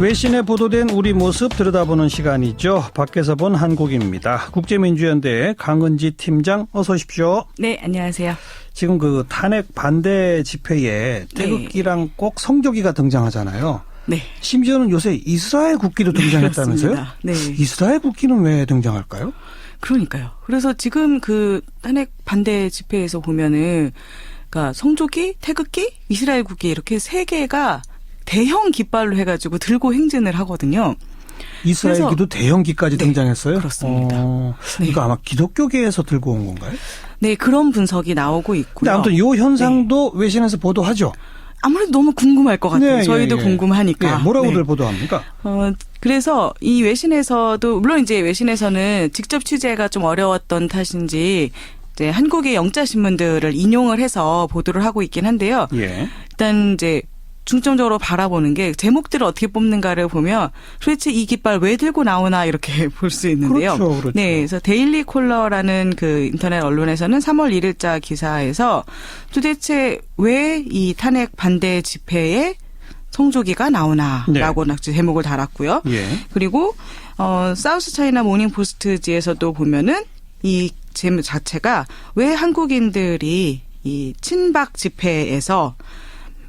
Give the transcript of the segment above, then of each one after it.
외신에 보도된 우리 모습 들여다보는 시간이죠. 밖에서 본 한국입니다. 국제민주연대 강은지 팀장 어서 오십시오. 네, 안녕하세요. 지금 그 탄핵 반대 집회에 태극기랑 꼭 성조기가 등장하잖아요. 네. 심지어는 요새 이스라엘 국기도 등장했다면서요? 네. 이스라엘 국기는 왜 등장할까요? 그러니까요. 그래서 지금 그 탄핵 반대 집회에서 보면은 그러니까 성조기, 태극기, 이스라엘 국기 이렇게 세 개가 대형 깃발로 해가지고 들고 행진을 하거든요. 이스라엘기도 대형기까지 등장했어요? 그렇습니다. 이거 아마 기독교계에서 들고 온 건가요? 네, 그런 분석이 나오고 있고요. 근데 아무튼 이 현상도 외신에서 보도하죠? 아무래도 너무 궁금할 것 같아요. 저희도 궁금하니까. 뭐라고들 보도합니까? 그래서 이 외신에서도 물론 이제 외신에서는 직접 취재가 좀 어려웠던 탓인지 이제 한국의 영자 신문들을 인용을 해서 보도를 하고 있긴 한데요. 일단 이제 중점적으로 바라보는 게 제목들을 어떻게 뽑는가를 보면 도대체 이 깃발 왜 들고 나오나 이렇게 볼 수 있는데요. 그렇죠. 네, 그래서 데일리 콜러라는 그 인터넷 언론에서는 3월 1일자 기사에서 도대체 왜 이 탄핵 반대 집회에 성조기가 나오나라고 제목을 달았고요. 그리고 사우스 차이나 모닝 포스트지에서도 보면은 이 제목 자체가 왜 한국인들이 이 친박 집회에서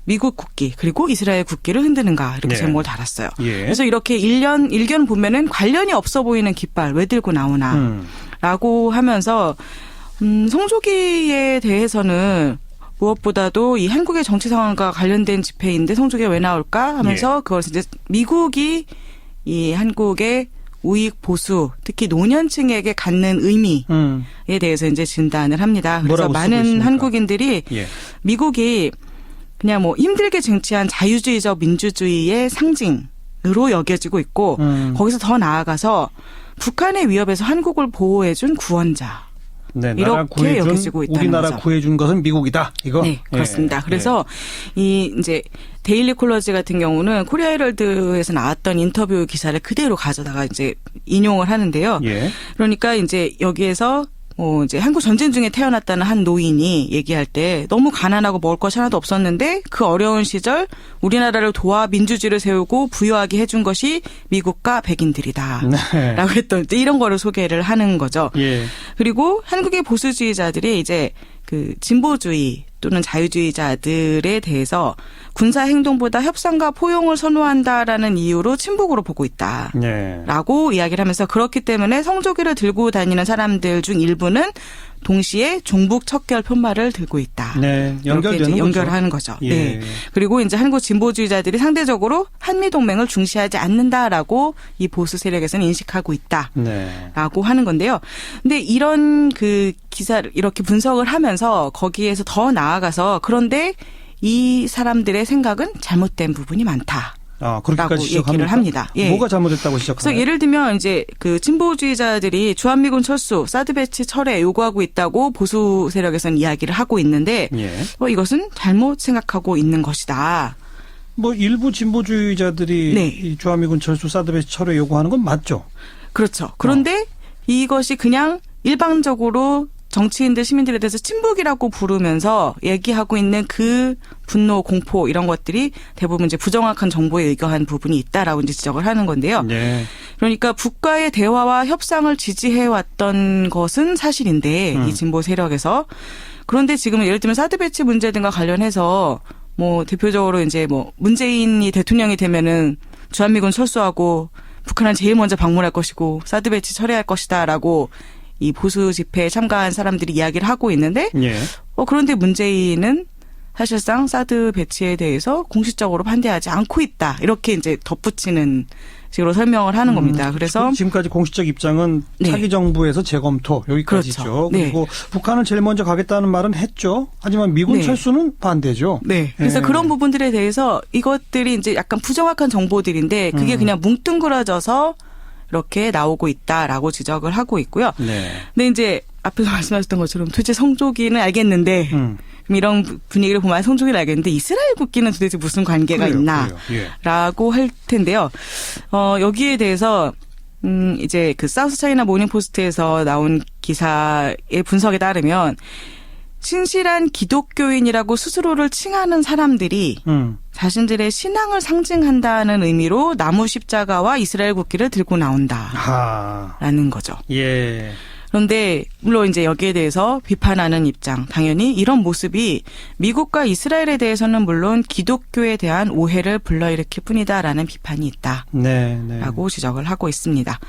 미국 국기 그리고 이스라엘 국기를 흔드는가 이렇게 제목을 달았어요. 그래서 이렇게 일견 보면은 관련이 없어 보이는 깃발 왜 들고 나오나라고 하면서 성조기에 대해서는 무엇보다도 이 한국의 정치 상황과 관련된 집회인데 성조기가 왜 나올까 하면서 그걸 이제 미국이 이 한국의 우익 보수 특히 노년층에게 갖는 의미에 대해서 이제 진단을 합니다. 그래서 많은 한국인들이 미국이 그냥 뭐 힘들게 쟁취한 자유주의적 민주주의의 상징으로 여겨지고 있고 거기서 더 나아가서 북한의 위협에서 한국을 보호해준 구원자. 이렇게 여겨지고 있다는 우리나라 거죠. 구해준 것은 미국이다. 이거? 네, 그렇습니다. 그래서 이 이제 데일리 콜러지 같은 경우는 코리아 헤럴드에서 나왔던 인터뷰 기사를 그대로 가져다가 이제 인용을 하는데요. 그러니까 이제 여기에서 이제 한국 전쟁 중에 태어났다는 한 노인이 얘기할 때 너무 가난하고 먹을 것이 하나도 없었는데 그 어려운 시절 우리나라를 도와 민주주의를 세우고 부유하게 해준 것이 미국과 백인들이다. 라고 했던 이런 거를 소개를 하는 거죠. 그리고 한국의 보수주의자들이 이제 그 진보주의 또는 자유주의자들에 대해서 군사 행동보다 협상과 포용을 선호한다라는 이유로 친북으로 보고 있다라고 이야기를 하면서 그렇기 때문에 성조기를 들고 다니는 사람들 중 일부는 동시에 종북 척결 편말을 들고 있다. 연결되는 연결하는 거죠. 그리고 이제 한국 진보주의자들이 상대적으로 한미 동맹을 중시하지 않는다라고 이 보수 세력에서는 인식하고 있다라고 하는 건데요. 근데 이런 그 기사를 이렇게 분석을 하면서 거기에서 더 나아가서 그런데 이 사람들의 생각은 잘못된 부분이 많다. 그렇게까지 얘기를 합니다. 뭐가 잘못됐다고 시작하나요? 그래서 예를 들면 이제 그 진보주의자들이 주한미군 철수, 사드 배치 철회 요구하고 있다고 보수 세력에서는 이야기를 하고 있는데 이것은 잘못 생각하고 있는 것이다. 일부 진보주의자들이 이 주한미군 철수, 사드 배치 철회 요구하는 건 맞죠? 그렇죠. 그런데 이것이 그냥 일방적으로 정치인들, 시민들에 대해서 친북이라고 부르면서 얘기하고 있는 그 분노, 공포 이런 것들이 대부분 이제 부정확한 정보에 의거한 부분이 있다라고 이제 지적을 하는 건데요. 그러니까 북과의 대화와 협상을 지지해왔던 것은 사실인데 이 진보 세력에서 그런데 지금 예를 들면 사드 배치 문제 등과 관련해서 대표적으로 이제 문재인이 대통령이 되면은 주한미군 철수하고 북한은 제일 먼저 방문할 것이고 사드 배치 철회할 것이다라고 이 보수 집회에 참가한 사람들이 이야기를 하고 있는데 그런데 문재인은 사실상 사드 배치에 대해서 공식적으로 반대하지 않고 있다. 이렇게 이제 덧붙이는 식으로 설명을 하는 겁니다. 그래서 지금까지 공식적 입장은 차기 정부에서 재검토 여기까지죠. 그리고 북한은 제일 먼저 가겠다는 말은 했죠. 하지만 미군 철수는 반대죠. 그래서 그런 부분들에 대해서 이것들이 이제 약간 부정확한 정보들인데 그게 그냥 뭉뚱그려져서 이렇게 나오고 있다라고 지적을 하고 있고요. 근데 이제 앞에서 말씀하셨던 것처럼 도대체 성조기는 알겠는데 이런 분위기를 보면 성조기를 알겠는데 이스라엘 국기는 도대체 무슨 관계가 있나라고 할 텐데요. 여기에 대해서 이제 그 사우스 차이나 모닝 포스트에서 나온 기사의 분석에 따르면 신실한 기독교인이라고 스스로를 칭하는 사람들이 자신들의 신앙을 상징한다는 의미로 나무 십자가와 이스라엘 국기를 들고 나온다라는 거죠. 예. 그런데 물론 이제 여기에 대해서 비판하는 입장, 당연히 이런 모습이 미국과 이스라엘에 대해서는 물론 기독교에 대한 오해를 불러일으킬 뿐이다라는 비판이 있다라고 지적을 하고 있습니다.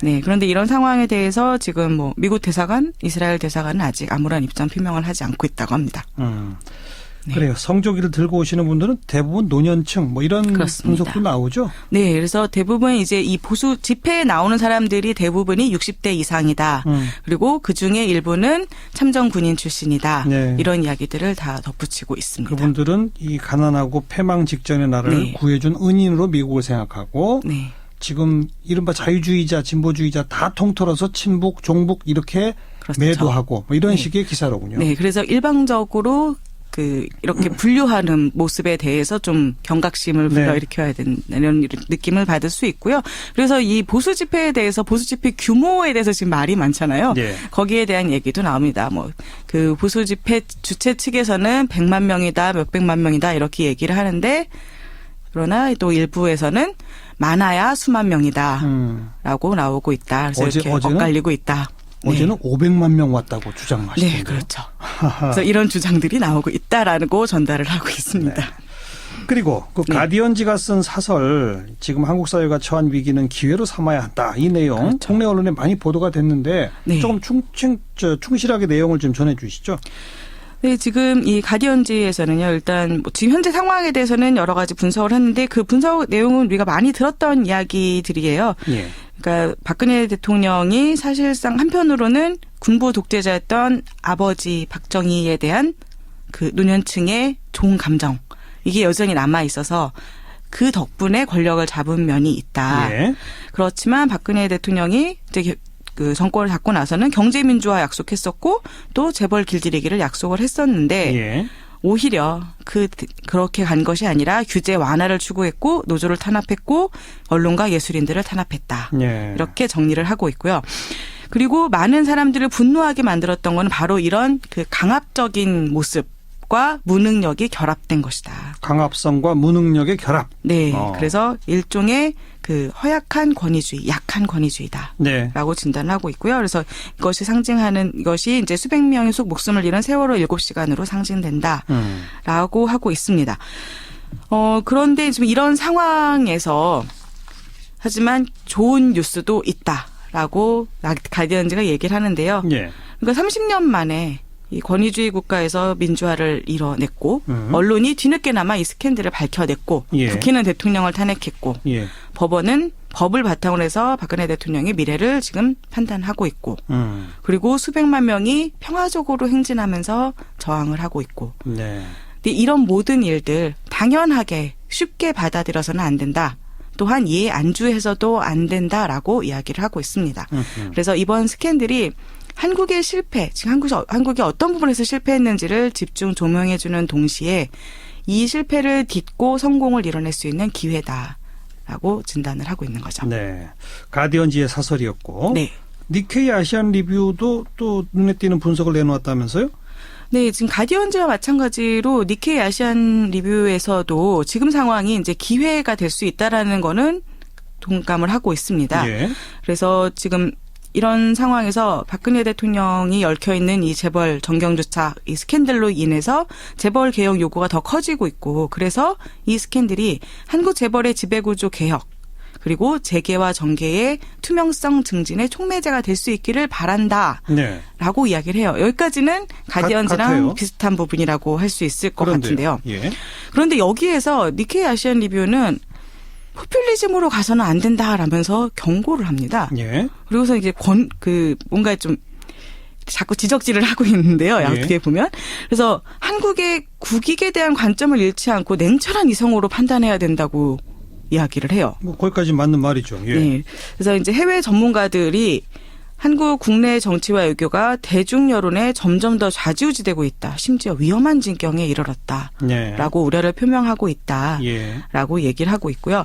네. 그런데 이런 상황에 대해서 지금 뭐 미국 대사관, 이스라엘 대사관은 아직 아무런 입장 표명을 하지 않고 있다고 합니다. 네. 그래요. 성조기를 들고 오시는 분들은 대부분 노년층 뭐 이런 그렇습니다. 분석도 나오죠. 네, 그래서 대부분 이제 이 보수 집회에 나오는 사람들이 대부분이 60대 이상이다. 그리고 그 중에 일부는 참전 군인 출신이다. 네. 이런 이야기들을 다 덧붙이고 있습니다. 그분들은 이 가난하고 패망 직전의 나라를 구해준 은인으로 미국을 생각하고 지금 이른바 자유주의자, 진보주의자 다 통틀어서 친북, 종북 이렇게 매도하고 뭐 이런 식의 기사로군요. 네, 그래서 일방적으로 이렇게 분류하는 모습에 대해서 좀 경각심을 불러일으켜야 된다는 느낌을 받을 수 있고요. 그래서 이 보수 집회에 대해서 보수 집회 규모에 대해서 지금 말이 많잖아요. 거기에 대한 얘기도 나옵니다. 그 보수 집회 주최 측에서는 100만 명이다, 몇백만 명이다 이렇게 얘기를 하는데 그러나 또 일부에서는 많아야 수만 명이다라고 나오고 있다. 그래서 이렇게 엇갈리고 있다. 어제는 500만 명 왔다고 주장하시던데요. 네, 그렇죠. 그래서 이런 주장들이 나오고 있다라고 전달을 하고 있습니다. 네. 그리고 그 가디언지가 쓴 사설 지금 한국 사회가 처한 위기는 기회로 삼아야 한다. 이 내용 국내 언론에 많이 보도가 됐는데 조금 충실하게 내용을 좀 전해 주시죠. 네, 지금 이 가디언지에서는요, 일단 지금 현재 상황에 대해서는 여러 가지 분석을 했는데 그 분석 내용은 우리가 많이 들었던 이야기들이에요. 그러니까 박근혜 대통령이 사실상 한편으로는 군부 독재자였던 아버지 박정희에 대한 그 노년층의 좋은 감정 이게 여전히 남아 있어서 그 덕분에 권력을 잡은 면이 있다. 그렇지만 박근혜 대통령이 이제 그 정권을 잡고 나서는 경제민주화 약속했었고 또 재벌 길들이기를 약속을 했었는데 오히려 그렇게 간 것이 아니라 규제 완화를 추구했고 노조를 탄압했고 언론가 예술인들을 탄압했다. 이렇게 정리를 하고 있고요. 그리고 많은 사람들을 분노하게 만들었던 건 바로 이런 그 강압적인 모습과 무능력이 결합된 것이다. 강압성과 무능력의 결합. 네. 그래서 일종의 그 허약한 권위주의, 약한 권위주의다라고 진단하고 있고요. 그래서 이것이 상징하는 이것이 이제 수백 명의 목숨을 잃은 세월호 7시간으로 상징된다라고 하고 있습니다. 그런데 지금 이런 상황에서 하지만 좋은 뉴스도 있다라고 가디언즈가 얘기를 하는데요. 그러니까 30년 만에 이 권위주의 국가에서 민주화를 이뤄냈고 언론이 뒤늦게나마 이 스캔들을 밝혀냈고 국회는 대통령을 탄핵했고 법원은 법을 바탕으로 해서 박근혜 대통령의 미래를 지금 판단하고 있고 그리고 수백만 명이 평화적으로 행진하면서 저항을 하고 있고 근데 이런 모든 일들 당연하게 쉽게 받아들여서는 안 된다. 또한 이에 안주해서도 안 된다라고 이야기를 하고 있습니다. 그래서 이번 스캔들이 한국의 실패, 지금 한국이 어떤 부분에서 실패했는지를 집중 조명해주는 동시에 이 실패를 딛고 성공을 이뤄낼 수 있는 기회다라고 진단을 하고 있는 거죠. 네, 가디언지의 사설이었고 니케이 아시안 리뷰도 또 눈에 띄는 분석을 내놓았다면서요? 네, 지금 가디언즈와 마찬가지로 니케이 아시안 리뷰에서도 지금 상황이 이제 기회가 될 수 있다라는 거는 동감을 하고 있습니다. 그래서 지금 이런 상황에서 박근혜 대통령이 얽혀있는 이 재벌 정경주차 이 스캔들로 인해서 재벌 개혁 요구가 더 커지고 있고 그래서 이 스캔들이 한국 재벌의 지배구조 개혁 그리고 재계와 정계의 투명성 증진의 촉매제가 될 수 있기를 바란다라고 이야기를 해요. 여기까지는 가디언즈랑 비슷한 부분이라고 할 수 있을 것 같은데요. 그런데 여기에서 니케이 아시안 리뷰는 포퓰리즘으로 가서는 안 된다라면서 경고를 합니다. 그리고서 이제 뭔가 좀 자꾸 지적질을 하고 있는데요. 어떻게 보면. 그래서 한국의 국익에 대한 관점을 잃지 않고 냉철한 이성으로 판단해야 된다고 이야기를 해요. 뭐 거기까지 맞는 말이죠. 네. 그래서 이제 해외 전문가들이 한국 국내 정치와 외교가 대중 여론에 점점 더 좌지우지되고 있다. 심지어 위험한 진경에 이르렀다라고 우려를 표명하고 있다라고 얘기를 하고 있고요.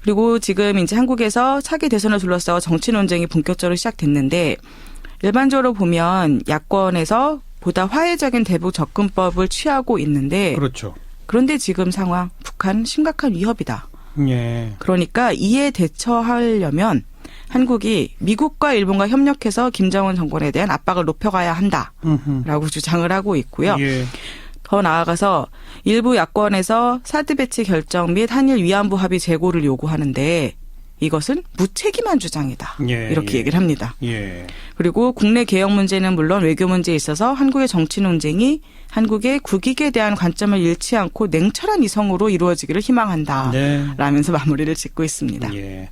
그리고 지금 이제 한국에서 차기 대선을 둘러싸고 정치 논쟁이 본격적으로 시작됐는데 일반적으로 보면 야권에서 보다 화해적인 대북 접근법을 취하고 있는데 그런데 지금 상황 북한 심각한 위협이다. 예. 그러니까 이에 대처하려면 한국이 미국과 일본과 협력해서 김정은 정권에 대한 압박을 높여가야 한다라고 주장을 하고 있고요. 예. 더 나아가서 일부 야권에서 사드 배치 결정 및 한일 위안부 합의 재고를 요구하는데 이것은 무책임한 주장이다. 예, 이렇게 예. 얘기를 합니다. 예. 그리고 국내 개혁 문제는 물론 외교 문제에 있어서 한국의 정치 논쟁이 한국의 국익에 대한 관점을 잃지 않고 냉철한 이성으로 이루어지기를 희망한다. 네. 라면서 마무리를 짓고 있습니다. 예.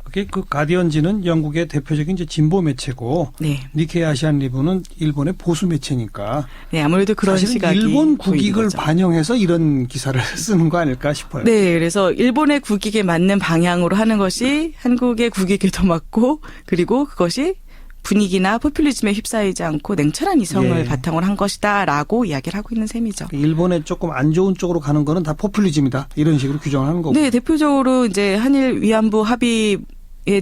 그게 그 가디언지는 영국의 대표적인 이제 진보 매체고 네. 니케이 아시안 리뷰는 일본의 보수 매체니까 네, 아무래도 그런 사실은 시각이 일본 보이는 국익을 거죠. 반영해서 이런 기사를 쓰는 거 아닐까 싶어요. 네, 그래서 일본의 국익에 맞는 방향으로 하는 것이 한국의 국익에도 맞고 그리고 그것이 분위기나 포퓰리즘에 휩싸이지 않고 냉철한 이성을 예. 바탕으로 한 것이다라고 이야기를 하고 있는 셈이죠. 일본에 조금 안 좋은 쪽으로 가는 거는 다 포퓰리즘이다. 이런 식으로 규정을 하는 거고. 네, 대표적으로 이제 한일 위안부 합의에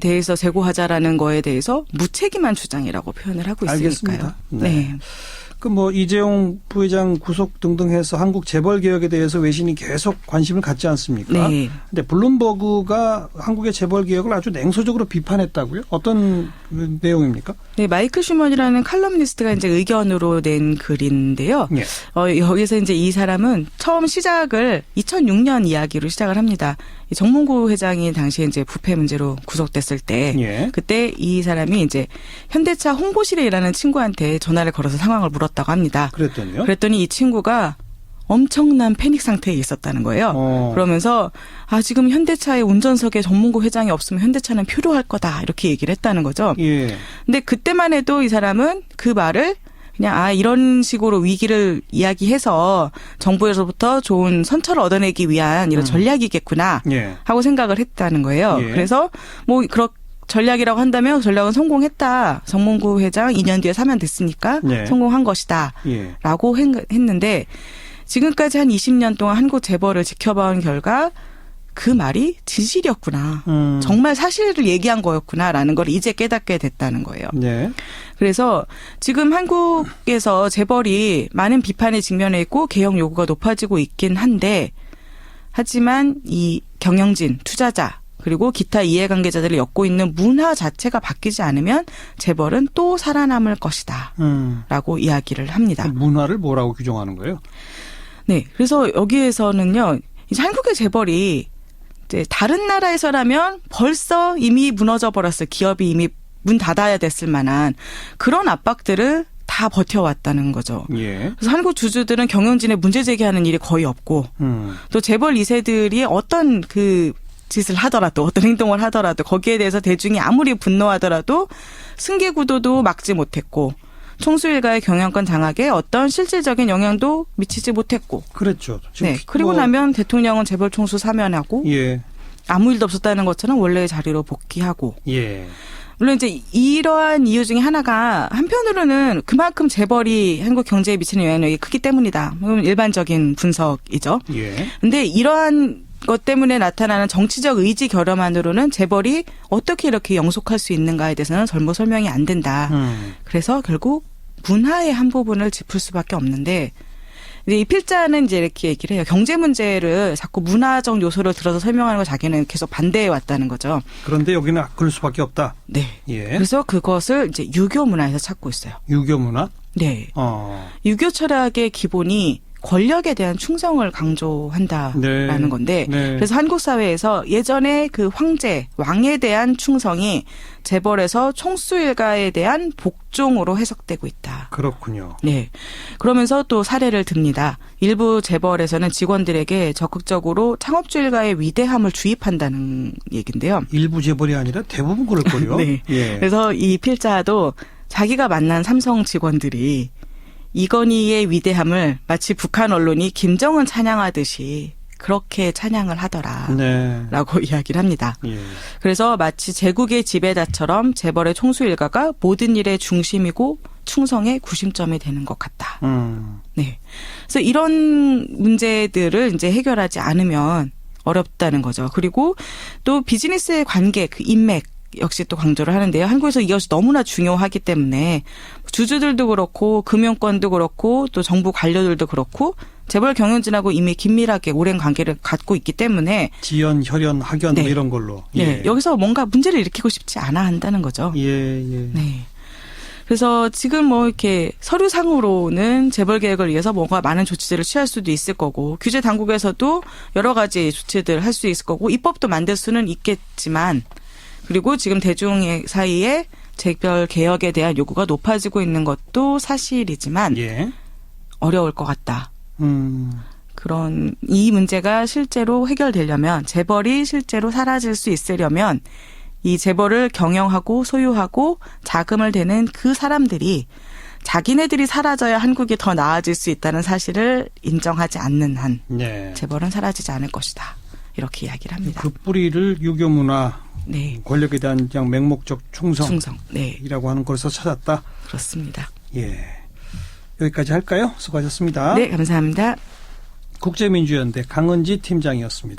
대해서 재고하자라는 거에 대해서 무책임한 주장이라고 표현을 하고 있으니까요. 알겠습니다. 네. 네. 그 뭐 이재용 부회장 구속 등등 해서 한국 재벌 개혁에 대해서 외신이 계속 관심을 갖지 않습니까? 네. 근데 블룸버그가 한국의 재벌 개혁을 아주 냉소적으로 비판했다고요? 어떤 내용입니까? 네, 마이클 슈먼이라는 칼럼니스트가 이제 의견으로 낸 글인데요. 예. 여기서 이제 이 사람은 처음 시작을 2006년 이야기로 시작을 합니다. 이 정몽구 회장이 당시에 이제 부패 문제로 구속됐을 때, 예. 그때 이 사람이 이제 현대차 홍보실에 일하는 친구한테 전화를 걸어서 상황을 물었다고 합니다. 그랬더니요? 그랬더니 이 친구가 엄청난 패닉 상태에 있었다는 거예요. 그러면서 지금 현대차의 운전석에 정몽구 회장이 없으면 현대차는 표류할 거다 이렇게 얘기를 했다는 거죠. 예. 근데 그때만 해도 이 사람은 그 말을 그냥 이런 식으로 위기를 이야기해서 정부에서부터 좋은 선처를 얻어내기 위한 이런 전략이겠구나 예. 하고 생각을 했다는 거예요. 예. 그래서 뭐 전략이라고 한다면 전략은 성공했다. 정몽구 회장 2년 뒤에 사면됐으니까 예. 성공한 것이다. 예. 라고 했는데 지금까지 한 20년 동안 한국 재벌을 지켜봐온 결과 그 말이 진실이었구나. 정말 사실을 얘기한 거였구나라는 걸 이제 깨닫게 됐다는 거예요. 네. 그래서 지금 한국에서 재벌이 많은 비판에 직면해 있고 개혁 요구가 높아지고 있긴 한데 하지만 이 경영진, 투자자 그리고 기타 이해관계자들을 엮고 있는 문화 자체가 바뀌지 않으면 재벌은 또 살아남을 것이다. 라고 이야기를 합니다. 문화를 뭐라고 규정하는 거예요? 네. 그래서 여기에서는요. 이제 한국의 재벌이 이제 다른 나라에서라면 벌써 이미 무너져 버렸어요. 기업이 이미 문 닫아야 됐을 만한 그런 압박들을 다 버텨왔다는 거죠. 예. 그래서 한국 주주들은 경영진에 문제 제기하는 일이 거의 없고 또 재벌 2세들이 어떤 그 짓을 하더라도 어떤 행동을 하더라도 거기에 대해서 대중이 아무리 분노하더라도 승계 구도도 막지 못했고 총수 일가의 경영권 장악에 어떤 실질적인 영향도 미치지 못했고. 그랬죠. 네. 그리고 나면 대통령은 재벌 총수 사면하고 예. 아무 일도 없었다는 것처럼 원래의 자리로 복귀하고. 예. 물론 이제 이러한 이유 중에 하나가 한편으로는 그만큼 재벌이 한국 경제에 미치는 영향력이 크기 때문이다. 일반적인 분석이죠. 예. 근데 이러한 것 때문에 나타나는 정치적 의지 결여만으로는 재벌이 어떻게 이렇게 영속할 수 있는가에 대해서는 전부 설명이 안 된다. 그래서 결국 문화의 한 부분을 짚을 수밖에 없는데 이 필자는 이제 이렇게 얘기를 해요. 경제 문제를 자꾸 문화적 요소를 들어서 설명하는 걸 자기는 계속 반대해 왔다는 거죠. 그런데 여기는 그럴 수밖에 없다. 네. 예. 그래서 그것을 이제 유교 문화에서 찾고 있어요. 유교 문화? 네. 유교 철학의 기본이 권력에 대한 충성을 강조한다라는 네. 건데 네. 그래서 한국 사회에서 예전에 그 황제, 왕에 대한 충성이 재벌에서 총수 일가에 대한 복종으로 해석되고 있다. 그렇군요. 네. 그러면서 또 사례를 듭니다. 일부 재벌에서는 직원들에게 적극적으로 창업주 일가의 위대함을 주입한다는 얘기인데요. 일부 재벌이 아니라 대부분 그럴걸요. 네. 예. 그래서 이 필자도 자기가 만난 삼성 직원들이 이건희의 위대함을 마치 북한 언론이 김정은 찬양하듯이 그렇게 찬양을 하더라. 네. 라고 이야기를 합니다. 예. 그래서 마치 제국의 지배자처럼 재벌의 총수 일가가 모든 일의 중심이고 충성의 구심점이 되는 것 같다. 네. 그래서 이런 문제들을 이제 해결하지 않으면 어렵다는 거죠. 그리고 또 비즈니스의 관계, 그 인맥, 역시 또 강조를 하는데요. 한국에서 이것이 너무나 중요하기 때문에 주주들도 그렇고 금융권도 그렇고 또 정부 관료들도 그렇고 재벌 경영진하고 이미 긴밀하게 오랜 관계를 갖고 있기 때문에 지연, 혈연, 학연 네. 뭐 이런 걸로. 예. 네. 여기서 뭔가 문제를 일으키고 싶지 않아 한다는 거죠. 예, 예. 네. 그래서 지금 뭐 이렇게 서류상으로는 재벌 개혁을 위해서 뭔가 많은 조치들을 취할 수도 있을 거고 규제 당국에서도 여러 가지 조치들을 할 수 있을 거고 입법도 만들 수는 있겠지만 그리고 지금 대중 사이에 재벌 개혁에 대한 요구가 높아지고 있는 것도 사실이지만 예. 어려울 것 같다. 그런 이 문제가 실제로 해결되려면 재벌이 실제로 사라질 수 있으려면 이 재벌을 경영하고 소유하고 자금을 대는 그 사람들이 자기네들이 사라져야 한국이 더 나아질 수 있다는 사실을 인정하지 않는 한 네. 재벌은 사라지지 않을 것이다. 이렇게 이야기를 합니다. 그 뿌리를 유교 문화, 네. 권력에 대한 그냥 맹목적 충성이라고 네. 하는 것에서 찾았다. 그렇습니다. 예. 여기까지 할까요? 수고하셨습니다. 네, 감사합니다. 국제민주연대 강은지 팀장이었습니다.